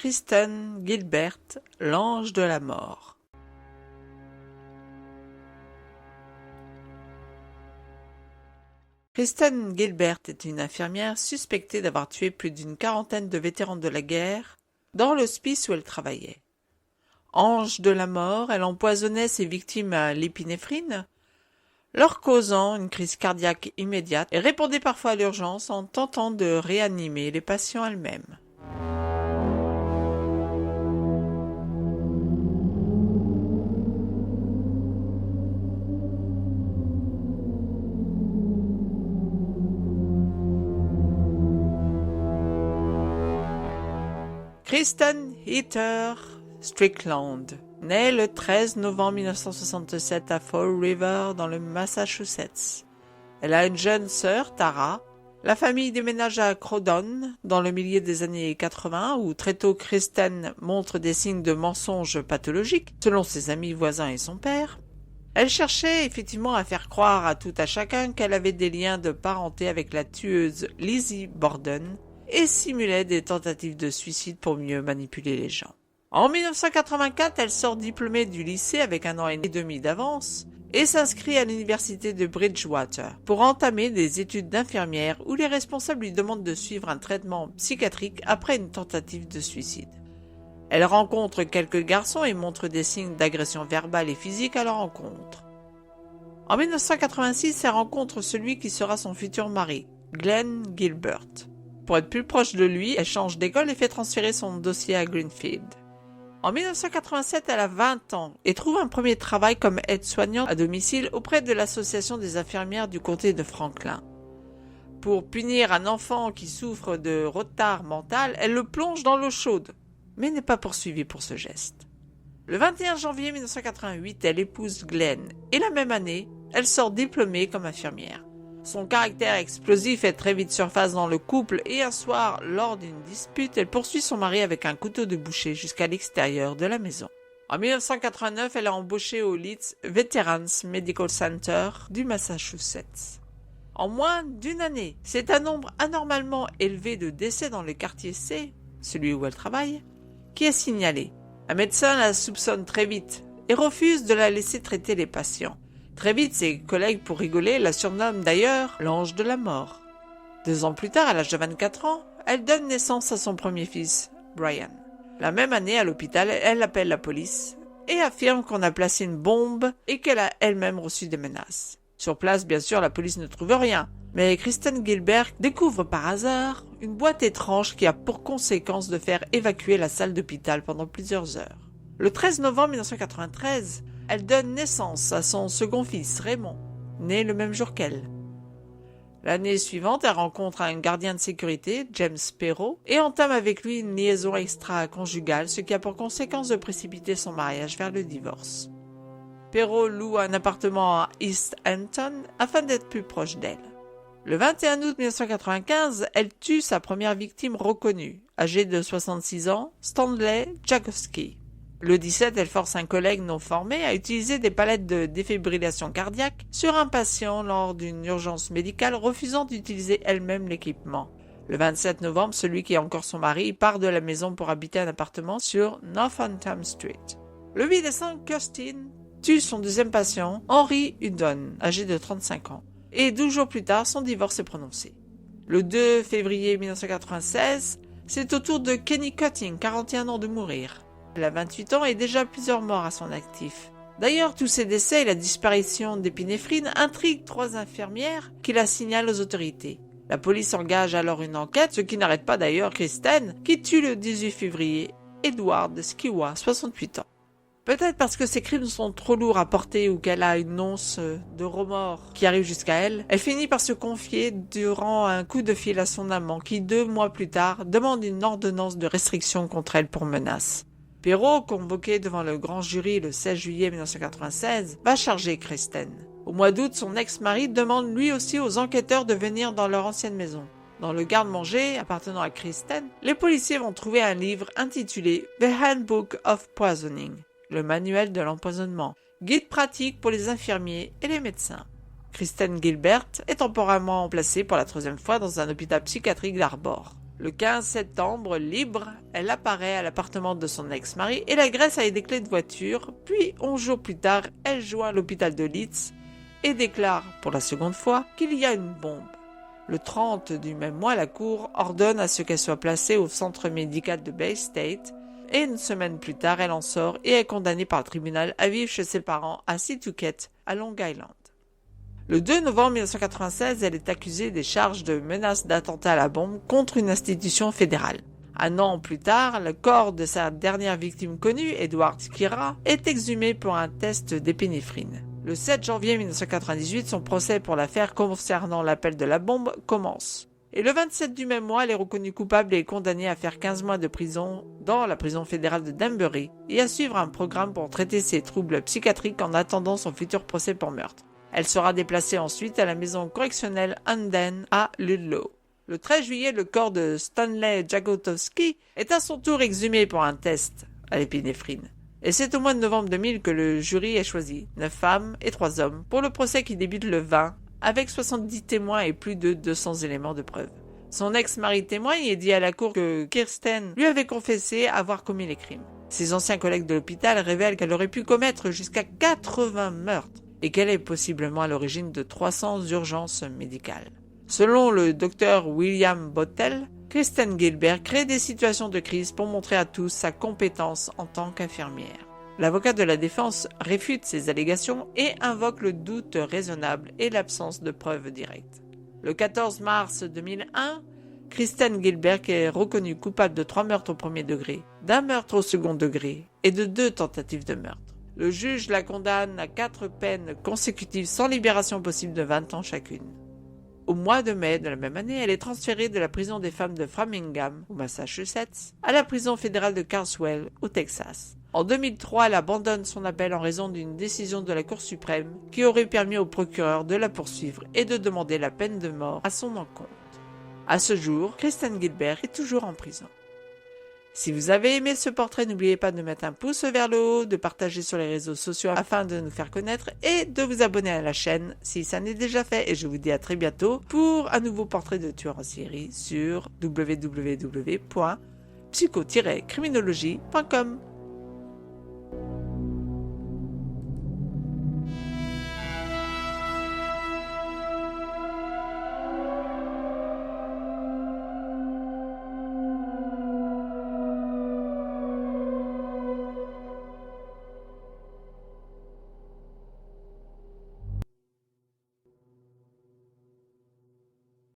Kristen Gilbert, l'ange de la mort. Kristen Gilbert est une infirmière suspectée d'avoir tué plus d'une quarantaine de vétérans de la guerre dans l'hospice où elle travaillait. Ange de la mort, elle empoisonnait ses victimes à l'épinéphrine, leur causant une crise cardiaque immédiate et répondait parfois à l'urgence en tentant de réanimer les patients elle-même. Kristen Heather Strickland naît le 13 novembre 1967 à Fall River dans le Massachusetts. Elle a une jeune sœur, Tara. La famille déménage à Croydon dans le milieu des années 80 où très tôt Kristen montre des signes de mensonges pathologiques selon ses amis voisins et son père. Elle cherchait effectivement à faire croire à tout à chacun qu'elle avait des liens de parenté avec la tueuse Lizzie Borden et simulait des tentatives de suicide pour mieux manipuler les gens. En 1984, elle sort diplômée du lycée avec 1 an et demi d'avance et s'inscrit à l'université de Bridgewater pour entamer des études d'infirmière où les responsables lui demandent de suivre un traitement psychiatrique après une tentative de suicide. Elle rencontre quelques garçons et montre des signes d'agression verbale et physique à leur encontre. En 1986, elle rencontre celui qui sera son futur mari, Glenn Gilbert. Pour être plus proche de lui, elle change d'école et fait transférer son dossier à Greenfield. En 1987, elle a 20 ans et trouve un premier travail comme aide-soignante à domicile auprès de l'association des infirmières du comté de Franklin. Pour punir un enfant qui souffre de retard mental, elle le plonge dans l'eau chaude, mais n'est pas poursuivie pour ce geste. Le 21 janvier 1988, elle épouse Glenn et la même année, elle sort diplômée comme infirmière. Son caractère explosif fait très vite surface dans le couple et un soir, lors d'une dispute, elle poursuit son mari avec un couteau de boucher jusqu'à l'extérieur de la maison. En 1989, elle est embauchée au Leeds Veterans Medical Center du Massachusetts. En moins d'une année, c'est un nombre anormalement élevé de décès dans le quartier C, celui où elle travaille, qui est signalé. Un médecin la soupçonne très vite et refuse de la laisser traiter les patients. Très vite, ses collègues, pour rigoler, la surnomment d'ailleurs l'ange de la mort. 2 ans plus tard, à l'âge de 24 ans, elle donne naissance à son premier fils, Brian. La même année, à l'hôpital, elle appelle la police et affirme qu'on a placé une bombe et qu'elle a elle-même reçu des menaces. Sur place, bien sûr, la police ne trouve rien, mais Kristen Gilbert découvre par hasard une boîte étrange qui a pour conséquence de faire évacuer la salle d'hôpital pendant plusieurs heures. Le 13 novembre 1993, elle donne naissance à son second fils, Raymond, né le même jour qu'elle. L'année suivante, elle rencontre un gardien de sécurité, James Perrault, et entame avec lui une liaison extra-conjugale, ce qui a pour conséquence de précipiter son mariage vers le divorce. Perrault loue un appartement à East Hampton afin d'être plus proche d'elle. Le 21 août 1995, elle tue sa première victime reconnue, âgée de 66 ans, Stanley Jakowski. Le 17, elle force un collègue non formé à utiliser des palettes de défibrillation cardiaque sur un patient lors d'une urgence médicale, refusant d'utiliser elle-même l'équipement. Le 27 novembre, celui qui est encore son mari part de la maison pour habiter un appartement sur Northampton Street. Le 8 décembre, Kirsten tue son deuxième patient, Henry Hudon, âgé de 35 ans. Et 12 jours plus tard, son divorce est prononcé. Le 2 février 1996, c'est au tour de Kenny Cutting, 41 ans, de mourir. Elle a 28 ans et déjà plusieurs morts à son actif. D'ailleurs, tous ces décès et la disparition d'épinéphrine intriguent 3 infirmières qui la signalent aux autorités. La police engage alors une enquête, ce qui n'arrête pas d'ailleurs Kristen, qui tue le 18 février Edward Skiwa, 68 ans. Peut-être parce que ses crimes sont trop lourds à porter ou qu'elle a une once de remords qui arrive jusqu'à elle, elle finit par se confier durant un coup de fil à son amant qui, 2 mois plus tard, demande une ordonnance de restriction contre elle pour menace. Perrault, convoqué devant le grand jury le 16 juillet 1996, va charger Kristen. Au mois d'août, son ex-mari demande lui aussi aux enquêteurs de venir dans leur ancienne maison. Dans le garde-manger appartenant à Kristen, les policiers vont trouver un livre intitulé « The Handbook of Poisoning », le manuel de l'empoisonnement, guide pratique pour les infirmiers et les médecins. Kristen Gilbert est temporairement placée pour la 3e fois dans un hôpital psychiatrique d'Arbor. Le 15 septembre, libre, elle apparaît à l'appartement de son ex-mari et l'agresse avec des clés de voiture, puis 11 jours plus tard, elle joint l'hôpital de Leeds et déclare, pour la seconde fois, qu'il y a une bombe. Le 30 du même mois, la cour ordonne à ce qu'elle soit placée au centre médical de Baystate et une semaine plus tard, elle en sort et est condamnée par le tribunal à vivre chez ses parents à Situcket, à Long Island. Le 2 novembre 1996, elle est accusée des charges de menace d'attentat à la bombe contre une institution fédérale. Un an plus tard, le corps de sa dernière victime connue, Edward Kira, est exhumé pour un test d'épinéphrine. Le 7 janvier 1998, son procès pour l'affaire concernant l'appel de la bombe commence. Et le 27 du même mois, elle est reconnue coupable et est condamnée à faire 15 mois de prison dans la prison fédérale de Danbury et à suivre un programme pour traiter ses troubles psychiatriques en attendant son futur procès pour meurtre. Elle sera déplacée ensuite à la maison correctionnelle Anden à Ludlow. Le 13 juillet, le corps de Stanley Jagotowski est à son tour exhumé pour un test à l'épinéphrine. Et c'est au mois de novembre 2000 que le jury est choisi, 9 femmes et 3 hommes, pour le procès qui débute le 20, avec 70 témoins et plus de 200 éléments de preuve. Son ex-mari témoigne et dit à la cour que Kirsten lui avait confessé avoir commis les crimes. Ses anciens collègues de l'hôpital révèlent qu'elle aurait pu commettre jusqu'à 80 meurtres et qu'elle est possiblement à l'origine de 300 urgences médicales. Selon le docteur William Bottel, Kristen Gilbert crée des situations de crise pour montrer à tous sa compétence en tant qu'infirmière. L'avocat de la défense réfute ces allégations et invoque le doute raisonnable et l'absence de preuves directes. Le 14 mars 2001, Kristen Gilbert est reconnue coupable de 3 meurtres au premier degré, d'un meurtre au second degré et de 2 tentatives de meurtre. Le juge la condamne à 4 peines consécutives sans libération possible de 20 ans chacune. Au mois de mai de la même année, elle est transférée de la prison des femmes de Framingham, au Massachusetts, à la prison fédérale de Carswell, au Texas. En 2003, elle abandonne son appel en raison d'une décision de la Cour suprême qui aurait permis au procureur de la poursuivre et de demander la peine de mort à son encontre. À ce jour, Kristen Gilbert est toujours en prison. Si vous avez aimé ce portrait, n'oubliez pas de mettre un pouce vers le haut, de partager sur les réseaux sociaux afin de nous faire connaître et de vous abonner à la chaîne si ça n'est déjà fait. Et je vous dis à très bientôt pour un nouveau portrait de tueur en série sur www.psycho-criminologie.com.